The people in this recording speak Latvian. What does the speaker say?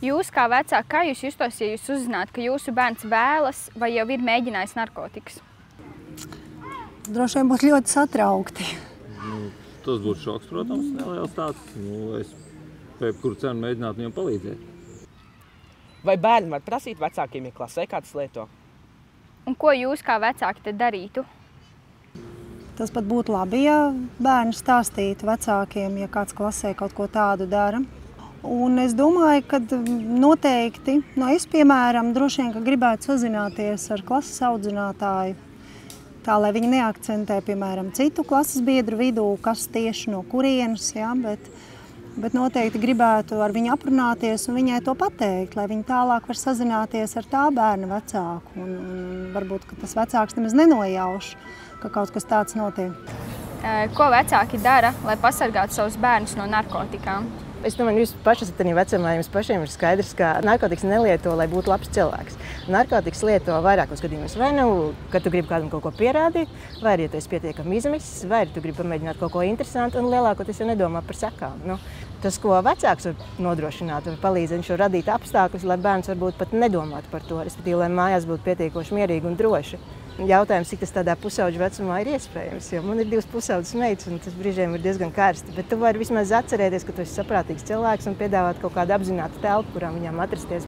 Jūs kā vecāki, kā jūs justos, ja jūs uzzinātu, ka jūsu bērns vēlas vai jau ir mēģinājis narkotikas? Droši vien būtu ļoti satraukti. Tas būtu šoks, protams, neliels tāds. Es par jebkuru cenu mēģinātu viņam palīdzēt. Vai bērni var prasīt vecākiem, ja klasē kāds lieto? Un ko jūs kā vecāki te darītu? Tas pat būtu labi, ja bērni stāstītu vecākiem, ja kāds klasē kaut ko tādu dara. Un es domāju, ka noteikti, es piemēram, droši vien, ka gribētu sazināties ar klases audzinātāju, tā, lai viņi neakcentē, piemēram, citu klases biedru vidū, kas tieši no kurienes, ja, bet noteikti gribētu ar viņu aprunāties un viņai to pateikt, lai viņi tālāk var sazināties ar tā bērna vecāku. Un varbūt, ka tas vecāks nemaz nenojauš, ka kaut kas tāds notiek. Ko vecāki dara, lai pasargātu savus bērnus no narkotikām? Es domāju, jūs paši esat tādā vecumā, jums pašiem ir skaidrs, ka narkotikas nelieto, lai būtu labs cilvēks. Narkotikas lieto vairākos gadījumos. Vai kad tu gribi kādam kaut ko pierādīt, vai arī, ja tu esi pietiekami izmisis, vai arī tu gribi pamēģināt kaut ko interesantu un lielākoties jau nedomā par sekām. Tas, ko vecāks var nodrošināt, var palīdzēt, viņš var radīt apstākļus, lai bērns varbūt pat nedomātu par to, respektīvi, lai mājās būtu pietiekoši mierīgi un droši. Jautājums, cik tas tādā pusauģa vecumā ir iespējams, jo man ir 2 pusaudzes meitas un tas brīžiem ir diezgan karsti, bet tu vari vismaz atcerēties, ka tu esi saprātīgs cilvēks un piedāvāt kaut kādu apzinātu telpu, kurā viņām atrasties.